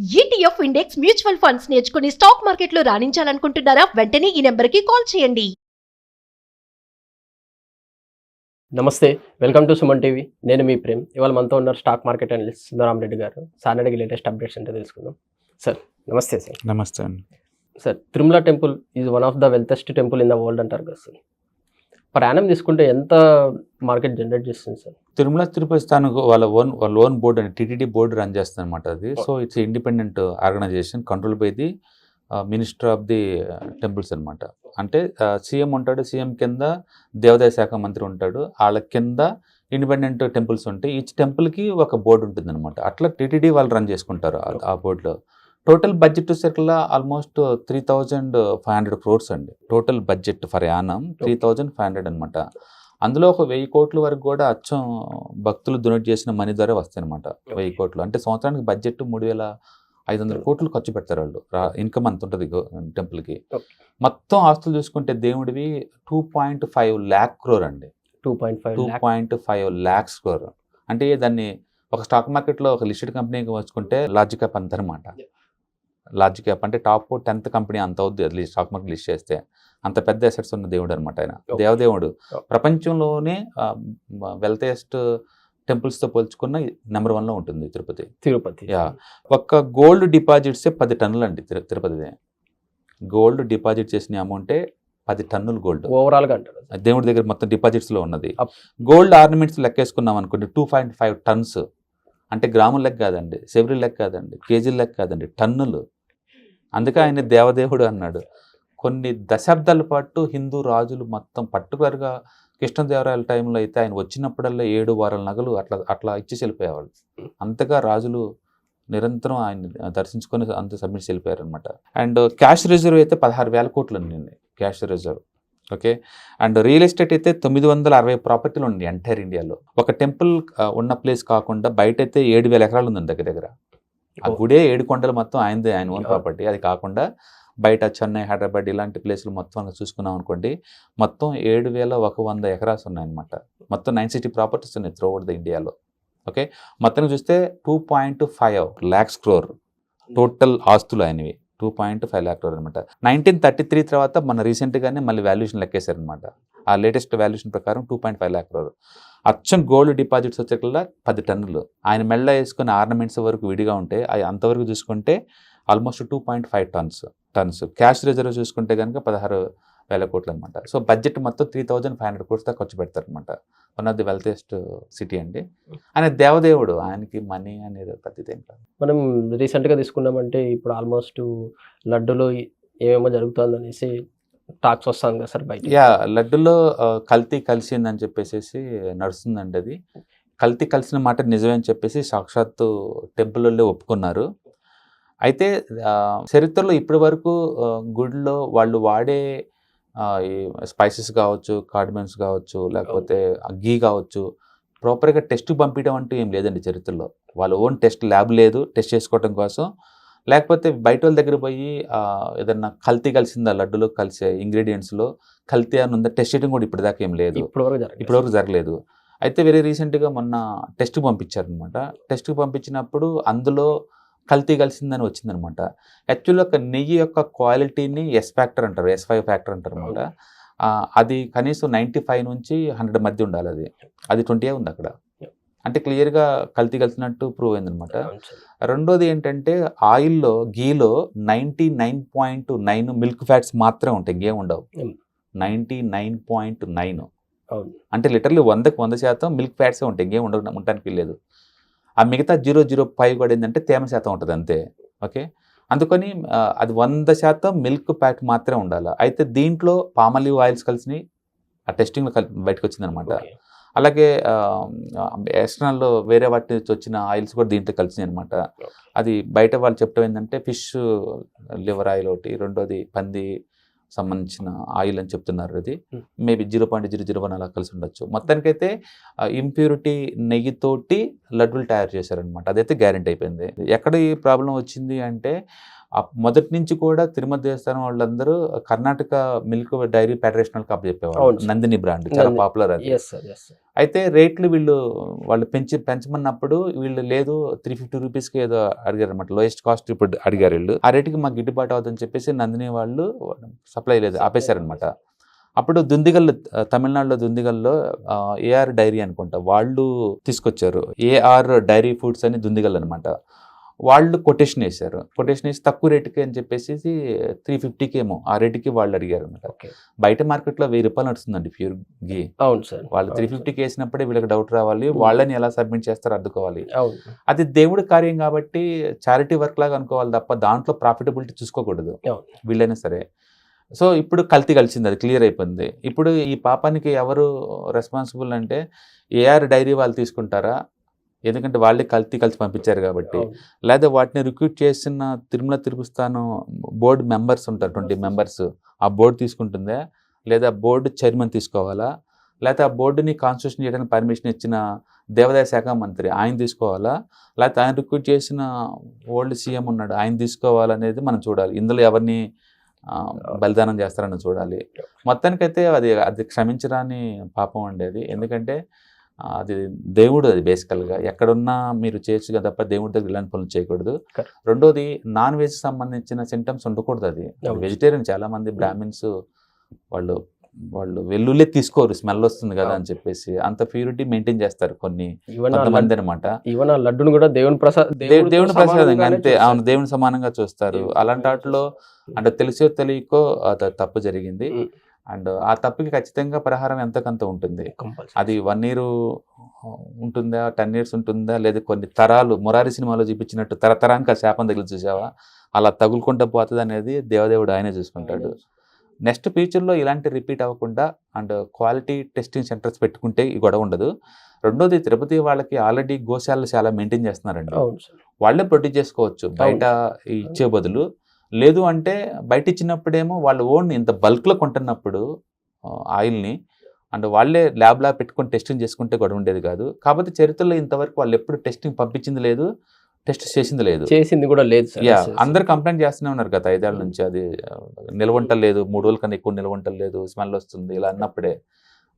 ETF index mutual funds నేర్చుకుని stock మార్కెట్లో రాణించాలనుకుంటున్నారా? వెంటనే ఈ నెంబర్కి కాల్ చేయండి. నమస్తే, వెల్కమ్ టు సుమన్ టీవీ. నేను మీ ప్రేమ్. ఇవాళ మనతో ఉన్నారు స్టాక్ మార్కెట్ అనలిస్ట్ సుందరామ్ రెడ్డి గారు. సార్ అడిగి లేటెస్ట్ అప్డేట్స్ అంటే తెలుసుకుందాం. సార్ నమస్తే. సార్ నమస్తే అండి. Sir, Tirumala temple is one of the wealthiest temple in the world అంటారు కదా సార్. పర్ యానం తీసుకుంటే ఎంత మార్కెట్ జనరేట్ చేస్తుంది సార్? తిరుమల తిరుపతి స్థానంకు వాళ్ళ ఓన్ బోర్డు అని టీటీడీ బోర్డు రన్ చేస్తుంది అనమాట అది. So it's independent organization control by the minister of the temples అనమాట. అంటే సీఎం ఉంటాడు, సీఎం కింద దేవాదాయ శాఖ మంత్రి ఉంటాడు, వాళ్ళ కింద ఇండిపెండెంట్ టెంపుల్స్ ఉంటాయి. ఈచ్ టెంపుల్కి ఒక బోర్డు ఉంటుంది అనమాట. అట్లా టీటీడీ వాళ్ళు రన్ చేసుకుంటారు ఆ బోర్డులో. Total budget circle almost 3,500 crores అండి. టోటల్ బడ్జెట్ ఫర్ యానం 3,500 అనమాట. అందులో ఒక 1,000 కోట్ల వరకు కూడా అచ్చం భక్తులు డొనేట్ చేసిన మనీ ద్వారా వస్తాయి అనమాట. 1,000 కోట్లు అంటే సంవత్సరానికి బడ్జెట్ 3,500 కోట్లు ఖర్చు పెడతారు వాళ్ళు. ఇన్కమ్ అంత ఉంటుంది టెంపుల్కి. మొత్తం ఆస్తులు చూసుకుంటే దేవుడివి 2.5 lakh crore అండి. 2.5 lakhs crore అంటే దాన్ని ఒక స్టాక్ మార్కెట్లో ఒక లిస్టెడ్ కంపెనీకి వచ్చుకుంటే లార్జ్ క్యాప్ అంతనమాట. లార్జ్ క్యాప్ అంటే టాప్ 10th కంపెనీ అంత అవుద్ది అది స్టాక్ మార్కెట్ లిస్ట్ చేస్తే. అంత పెద్ద అసెట్స్ ఉన్న దేవుడు అనమాట ఆయన. దేవదేవుడు. ప్రపంచంలోనే వెల్తెస్ట్ టెంపుల్స్తో పోల్చుకున్న నెంబర్ 1లో ఉంటుంది తిరుపతి. ఒక్క గోల్డ్ డిపాజిట్సే 10 టన్నులు అండి తిరుపతిదే. గోల్డ్ డిపాజిట్ చేసిన అమౌంటే 10 టన్నులు గోల్డ్ ఓవరాల్గా అంటారు. దేవుడి దగ్గర మొత్తం డిపాజిట్స్లో ఉన్నది. గోల్డ్ ఆర్నమెంట్స్ లెక్కేసుకున్నాం అనుకోండి 2.5 tons. అంటే గ్రాముల లెక్క కాదండి, సెవెరీ లెక్క కాదండి, కేజీల లెక్క కాదండి, టన్నులు. అందుకే ఆయన దేవదేవుడు అన్నాడు. కొన్ని దశాబ్దాల పాటు హిందూ రాజులు మొత్తం పర్టికులర్గా కృష్ణదేవరాయల టైంలో అయితే ఆయన వచ్చినప్పుడల్లా 7 వారాల నగలు అట్లా ఇచ్చేసి వెళ్ళిపోయేవాళ్ళు. అంతగా రాజులు నిరంతరం ఆయన దర్శించుకొని అంత సబ్మిట్ వెళ్ళిపోయారు అనమాట. అండ్ క్యాష్ రిజర్వ్ అయితే 16,000 కోట్లు అండి cash reserve. Okay. And real estate అయితే 960 ప్రాపర్టీలు ఉంది ఎంటైర్ ఇండియాలో. ఒక టెంపుల్ ఉన్న ప్లేస్ కాకుండా బయట అయితే 7,000 ఎకరాలు ఉందండి దగ్గర. ఆ గుడే 7 కొండలు మొత్తం ఆయనదే, ఆయన ఓన్ ప్రాపర్టీ. అది కాకుండా బయట చెన్నై, హైదరాబాద్ ఇలాంటి ప్లేసులు మొత్తం చూసుకున్నాం అనుకోండి, మొత్తం 7,100 ఎకరాస్ ఉన్నాయన్నమాట. మొత్తం 960 ప్రాపర్టీస్ ఉన్నాయి త్రూ అవుట్ ద ఇండియాలో. ఓకే. మొత్తం చూస్తే 2.5 lakhs crore టోటల్ ఆస్తులు ఆయనవి. 2.5 lakh crore అనమాట. 1933 తర్వాత మన రీసెంట్గానే మళ్ళీ వాల్యుయేషన్ లెక్కేశారనమాట. ఆ లేటెస్ట్ వాల్యుయేషన్ ప్రకారం 2.5 lakh crore. అచ్చం గోల్డ్ డిపాజిట్స్ వచ్చేకల్లా 10 టన్నులు. ఆయన మెళ్ళ వేసుకున్న ఆర్నమెంట్స్ వరకు విడిగా ఉంటాయి. అవి అంతవరకు చూసుకుంటే ఆల్మోస్ట్ 2.5 tons. క్యాష్ రిజర్వ్ చూసుకుంటే కనుక 16,000 కోట్లు అనమాట. సో బడ్జెట్ మొత్తం 3,500 crores దాకా ఖర్చు పెడతారనమాట. వన్ ఆఫ్ ది వెల్తెస్ట్ సిటీ అండి. ఆయన దేవదేవుడు, ఆయనకి మనీ అనేది పెద్దది ఏం కాదు. మనం రీసెంట్గా తీసుకున్నామంటే ఇప్పుడు ఆల్మోస్ట్ లడ్డులో ఏమేమో జరుగుతుంది అనేసి టాక్స్ వస్తుంది కదా సార్ బయట. లడ్డులో కల్తీ కలిసిందని చెప్పేసి నడుస్తుందండి. అది కల్తీ కలిసిన మాట నిజమే అని చెప్పేసి సాక్షాత్తు టెంపుల్లో ఒప్పుకున్నారు. అయితే చరిత్రలో ఇప్పటి వరకు గుడిలో వాళ్ళు వాడే ఈ స్పైసెస్ కావచ్చు, కార్డమన్స్ కావచ్చు, లేకపోతే గీ కావచ్చు, ప్రాపర్గా టెస్ట్కి పంపించడం అంటూ ఏం లేదండి చరిత్రలో. వాళ్ళ ఓన్ టెస్ట్ ల్యాబ్ లేదు టెస్ట్ చేసుకోవడం కోసం. లేకపోతే బయట వాళ్ళ దగ్గర పోయి ఏదన్నా కల్తీ కలిసిందా లడ్డులో కలిసే ఇంగ్రీడియంట్స్లో కల్తీ అని ఉందా టెస్ట్ చేయడం కూడా ఇప్పటిదాకా ఏం లేదు, ఇప్పటివరకు జరగలేదు. అయితే వెరీ రీసెంట్గా మొన్న టెస్ట్కి పంపించారనమాట. టెస్ట్కి పంపించినప్పుడు అందులో కల్తీ కలిసిందని వచ్చిందనమాట. యాక్చువల్గా ఒక నెయ్యి యొక్క క్వాలిటీని S5 ఫ్యాక్టర్ అంటారు అనమాట. అది కనీసం 95 నుంచి 100 మధ్య ఉండాలి. అది 20 ఉంది అక్కడ. అంటే క్లియర్గా కల్తీ కలిసినట్టు ప్రూవ్ అయిందనమాట. రెండోది ఏంటంటే ఆయిల్లో గీలో 99.9 మిల్క్ ఫ్యాట్స్ మాత్రమే ఉంటాయి, ఇంకేం ఉండవు. 99.9 అంటే లిటర్లీ 100కి 100% మిల్క్ ఫ్యాట్సే ఉంటాయి, ఇంకేం ఉండడానికి లేదు. ఆ మిగతా 0.05 కూడా ఏంటంటే తేమ శాతం ఉంటుంది అంతే. ఓకే. అందుకని అది 100% మిల్క్ ఫ్యాట్ మాత్రమే ఉండాలి. అయితే దీంట్లో పామలివ్ ఆయిల్స్ కలిసినాయి, ఆ టెస్టింగ్లో బయటకు వచ్చిందనమాట. అలాగే ఎక్స్టర్నల్ వేరే వాటి నుంచి వచ్చిన ఆయిల్స్ కూడా దీంట్లో కలిసినాయి అనమాట. అది బయట వాళ్ళు చెప్పడం ఏంటంటే ఫిష్ లివర్ ఆయిల్ ఒకటి, రెండోది పంది సంబంధించిన ఆయిల్ అని చెప్తున్నారు. అది మేబీ 0.001 అలా కలిసి ఉండొచ్చు. మొత్తానికైతే ఇంప్యూరిటీ నెయ్యితోటి లడ్డూలు తయారు చేశారనమాట. అదైతే గ్యారెంటీ అయిపోయింది. ఎక్కడ ఈ ప్రాబ్లం వచ్చింది అంటే మొదటి నుంచి కూడా తిరుమల దేవస్థానం వాళ్ళందరూ కర్ణాటక మిల్క్ డైరీ ఫెడరేషన్ వాళ్ళకి అప్పచెప్పేవాళ్ళు. అవును. నందిని బ్రాండ్ చాలా పాపులర్ అది. Yes sir, yes sir. అయితే రేట్లు వాళ్ళు పెంచమన్నప్పుడు వీళ్ళు లేదు 350 రూపీస్కి ఏదో అడిగారు అనమాట. లోయెస్ట్ కాస్ట్ ఇప్పుడు అడిగారు వీళ్ళు. ఆ రేటుకి మాకు గిట్టుబాటు అవుతుందని చెప్పేసి నందిని వాళ్ళు సప్లై లేదు, ఆపేశారనమాట. అప్పుడు దుందిగల్, తమిళనాడులో దుందిగల్లో ఏఆర్ డైరీ అనుకుంటా వాళ్ళు తీసుకొచ్చారు. ఏఆర్ డైరీ ఫుడ్స్ అని దుందిగల్ అనమాట. వాళ్ళు కొటేషన్ వేశారు. కొటేషన్ వేసి తక్కువ రేటుకి అని చెప్పేసి 350కి ఏమో ఆ రేటుకి వాళ్ళు అడిగారు అనమాట. బయట మార్కెట్లో 1000 రూపాయలు నడుస్తుందండి ప్యూర్ గీ. అవును సార్. వాళ్ళు 350కి వేసినప్పుడే వీళ్ళకి డౌట్ రావాలి, వాళ్ళని ఎలా సబ్మిట్ చేస్తారో అడ్డుకోవాలి. అవును. అది దేవుడి కార్యం కాబట్టి చారిటీ వర్క్ లాగా అనుకోవాలి తప్ప దాంట్లో ప్రాఫిటబిలిటీ చూసుకోకూడదు వీళ్ళైనా సరే. సో ఇప్పుడు కల్తీ కలిసింది, అది క్లియర్ అయిపోయింది. ఇప్పుడు ఈ పాపానికి ఎవరు రెస్పాన్సిబుల్ అంటే ఏఆర్ డైరీ వాళ్ళు తీసుకుంటారా, ఎందుకంటే వాళ్ళే కలిసి పంపించారు కాబట్టి, లేదా వాటిని రిక్రూట్ చేసిన తిరుమల తిరుపతిస్థానం బోర్డు మెంబర్స్ ఉంటారు 20 మెంబర్స్, ఆ బోర్డు తీసుకుంటుందా, లేదా బోర్డు చైర్మన్ తీసుకోవాలా, లేకపోతే ఆ బోర్డుని కాన్స్టిట్యూషన్ చేయడానికి పర్మిషన్ ఇచ్చిన దేవాదాయ శాఖ మంత్రి ఆయన తీసుకోవాలా, లేకపోతే ఆయన రిక్రూట్ చేసిన ఓల్డ్ సీఎం ఉన్నాడు ఆయన తీసుకోవాలనేది మనం చూడాలి. ఇందులో ఎవరిని బలిదానం చేస్తారని చూడాలి. మొత్తానికైతే అది క్షమించరాని పాపం ఉండేది. ఎందుకంటే అది దేవుడు, అది బేసికల్గా ఎక్కడున్నా మీరు చేయొచ్చు కదా తప్ప దేవుడి దగ్గర ఇలాంటి పనులు చేయకూడదు. రెండోది నాన్ వెజ్ సంబంధించిన సింటమ్స్ ఉండకూడదు. అది వెజిటేరియన్ చాలా మంది బ్రాహ్మిన్స్ వాళ్ళు వెల్లుల్లి తీసుకోరు, స్మెల్ వస్తుంది కదా అని చెప్పేసి అంత ప్యూరిటీ మెయింటైన్ చేస్తారు కొంతమంది అనమాట. ఈవెన్ ఆ లడ్డును కూడా దేవుని ప్రసాదంగా అంతే, అవును, దేవుని సమానంగా చూస్తారు. అలాంటి వాటిలో అంటే తెలిసో తెలియకో తప్పు జరిగింది. అండ్ ఆ తప్పుకి ఖచ్చితంగా పరిహారం ఎంతకంత ఉంటుంది. అది 1 year ఉంటుందా, 10 years ఉంటుందా, లేదా కొన్ని తరాలు మురారి సినిమాలో చూపించినట్టు తరతరానికి ఆ శాపం తగిలి చూసావా అలా తగులుకుంటూ పోతుంది అనేది దేవదేవుడు ఆయనే చూసుకుంటాడు. నెక్స్ట్ ఫ్యూచర్లో ఇలాంటి రిపీట్ అవ్వకుండా అండ్ క్వాలిటీ టెస్టింగ్ సెంటర్స్ పెట్టుకుంటే ఈ గొడవ ఉండదు. రెండోది తిరుపతి వాళ్ళకి ఆల్రెడీ గోశాలలు చాలా మెయింటైన్ చేస్తున్నారండి, వాళ్ళే ప్రొడ్యూస్ చేసుకోవచ్చు బయట ఇచ్చే బదులు. లేదు అంటే బయట ఇచ్చినప్పుడేమో వాళ్ళు ఓన్ ఇంత బల్క్లో కొంటున్నప్పుడు ఆయిల్ని అండ్ వాళ్ళే ల్యాబ్లా పెట్టుకొని టెస్టింగ్ చేసుకుంటే గొడవ ఉండేది కాదు. కాకపోతే చరిత్రలో ఇంతవరకు వాళ్ళు ఎప్పుడు టెస్టింగ్ పంపించింది లేదు, టెస్ట్ చేసింది కూడా లేదు. అందరు కంప్లైంట్ చేస్తూనే ఉన్నారు గత 5 ఏళ్ల నుంచి. అది నిలవంటలేదు, 3 రోజుల కన్నా ఎక్కువ నిలవంటలేదు, స్మెల్ వస్తుంది ఇలా అన్నప్పుడే.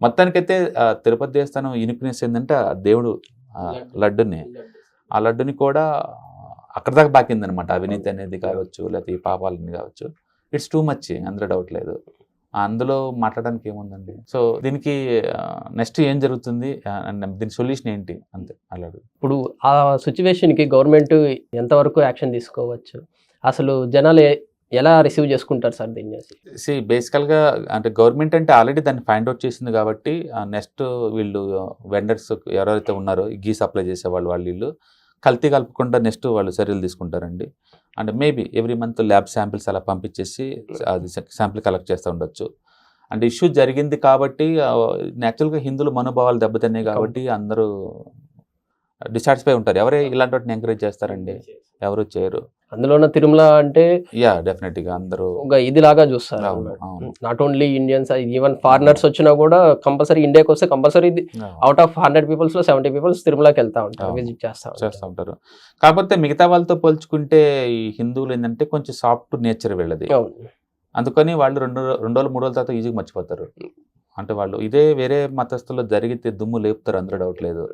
మొత్తానికైతే తిరుపతి దేవస్థానం యూనిక్నెస్ ఏంటంటే దేవుడు ఆ లడ్డుని కూడా అక్కడ దాకా బాకిందనమాట. అవినీతి అనేది కావచ్చు, లేకపోతే ఈ పాపాలని కావచ్చు. ఇట్స్ టూ మచ్, అందులో డౌట్ లేదు. అందులో మాట్లాడడానికి ఏముందండి. సో దీనికి నెక్స్ట్ ఏం జరుగుతుంది, దీని సొల్యూషన్ ఏంటి అంతే అలాగే. ఇప్పుడు ఆ సిచ్యువేషన్కి గవర్నమెంట్ ఎంతవరకు యాక్షన్ తీసుకోవచ్చు, అసలు జనాలు ఎలా రిసీవ్ చేసుకుంటారు సార్ దీన్ని? బేసికల్గా అంటే గవర్నమెంట్ అంటే ఆల్రెడీ దాన్ని ఫైండ్ అవుట్ చేసింది కాబట్టి నెక్స్ట్ వీళ్ళు వెండర్స్ ఎవరైతే ఉన్నారో గీ సప్లై చేసేవాళ్ళు వీళ్ళు కల్తీ కలపకుండా నెక్స్ట్ వాళ్ళు చర్యలు తీసుకుంటారండి. And maybe every month lab samples అలా పంపించేసి అది శాంపిల్ కలెక్ట్ చేస్తూ ఉండొచ్చు. అండ్ ఇష్యూ జరిగింది కాబట్టి న్యాచురల్గా హిందువుల మనోభావాలు దెబ్బతిన్నాయి కాబట్టి అందరూ డిసాటిస్ఫై ఉంటారు. ఎవరే ఇలాంటి వాటిని ఎంకరేజ్ చేస్తారండి, ఎవరు చేయరు. అందులో తిరుమల అంటే డెఫినెట్గా అందరూ ఒక ఇదిలాగా చూస్తారు. Not only Indians, even foreigners వచ్చినా కూడా కంపల్సరీ ఇండియాకి వస్తే కంపల్సరీ అవుట్ ఆఫ్ 100 people's లో 70 people తిరుమలకి వెళ్తా ఉంటారు, విజిట్ చేస్తూ ఉంటారు. కాకపోతే మిగతా వాళ్ళతో పోల్చుకుంటే ఈ హిందువులు ఏంటంటే కొంచెం సాఫ్ట్ నేచర్ వీళ్ళది. అందుకని వాళ్ళు 2 రోజులు 3 రోజుల తర్వాత ఈజీగా మర్చిపోతారు. అంటే వాళ్ళు ఇదే వేరే మతస్థుల్లో జరిగితే దుమ్ము లేపుతారు, అందులో డౌట్ లేదు.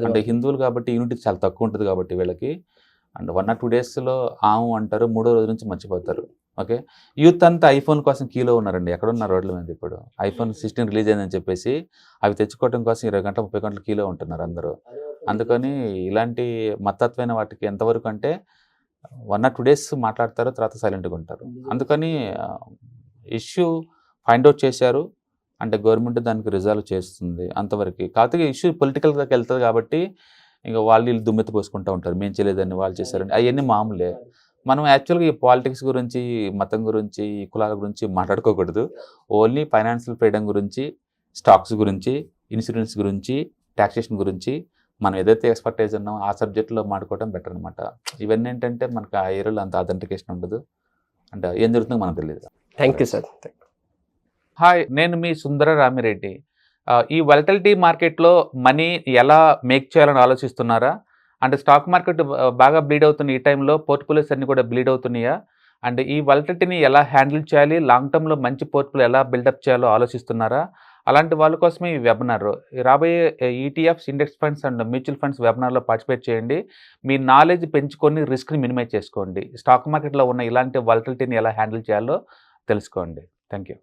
అంటే హిందువులు కాబట్టి యూనిటీ చాలా తక్కువ ఉంటుంది కాబట్టి వీళ్ళకి. అండ్ 1 or 2 daysలో అంటారు, 3వ రోజు నుంచి మర్చిపోతారు. ఓకే, యూత్ అంతా ఐఫోన్ కోసం కీలో ఉన్నారండి. ఎక్కడున్నారు రోడ్ల మీద ఇప్పుడు? iPhone 16 రిలీజ్ అయిందని చెప్పేసి అవి తెచ్చుకోవడం కోసం 20 గంటలు 30 గంటలు కీలో ఉంటున్నారు అందరూ. అందుకని ఇలాంటి మతత్వమైన వాటికి ఎంతవరకు అంటే 1 or 2 days మాట్లాడతారు, తర్వాత సైలెంట్గా ఉంటారు. అందుకని ఇష్యూ ఫైండ్ అవుట్ చేశారు అంటే గవర్నమెంట్ దానికి రిజాల్వ్ చేస్తుంది అంతవరకు. కాకపోతే ఇష్యూ పొలిటికల్గా వెళ్తుంది కాబట్టి ఇంకా వాళ్ళు దుమ్మెత్తి పోసుకుంటూ ఉంటారు, మేము చేయలేదని వాళ్ళు చేశారని. అవన్నీ మామూలే. మనం యాక్చువల్గా ఈ పాలిటిక్స్ గురించి, మతం గురించి, ఈ కులాల గురించి మాట్లాడుకోకూడదు. ఓన్లీ ఫైనాన్షియల్ ఫ్రీడమ్ గురించి, స్టాక్స్ గురించి, ఇన్సూరెన్స్ గురించి, ట్యాక్సేషన్ గురించి మనం ఏదైతే ఎక్స్పర్టైజ్ ఉన్నామో ఆ సబ్జెక్ట్లో మాట్లాడుకోవడం బెటర్ అనమాట. ఇవన్నీ ఏంటంటే మనకు ఆ ఏరియాలో అంత అథెంటికేషన్ ఉండదు, అంటే ఏం జరుగుతుందో మనకు తెలియదు. Thank you sir. హాయ్, నేను మీ సుందర రామిరెడ్డి. ఈ వాలటిలిటీ మార్కెట్లో మనీ ఎలా మేక్ చేయాలని ఆలోచిస్తున్నారా? అంటే స్టాక్ మార్కెట్ బాగా బ్లీడ్ అవుతున్న ఈ టైంలో పోర్ట్ఫోలియోస్ అన్నీ కూడా బ్లీడ్ అవుతున్నాయా? అండ్ ఈ వాలటిలిటీని ఎలా హ్యాండిల్ చేయాలి, లాంగ్ టర్మ్లో మంచి పోర్ట్ఫోలియో ఎలా బిల్డప్ చేయాలో ఆలోచిస్తున్నారా? అలాంటి వాళ్ళ కోసమే ఈ వెబినార్. రాబోయే ETFs, index funds and mutual funds వెబినార్లో పార్టిసిపేట్ చేయండి. మీ నాలెడ్జ్ పెంచుకొని రిస్క్ని మినిమైజ్ చేసుకోండి. స్టాక్ మార్కెట్లో ఉన్న ఇలాంటి వాలటిలిటీని ఎలా హ్యాండిల్ చేయాలో తెలుసుకోండి. Thank you.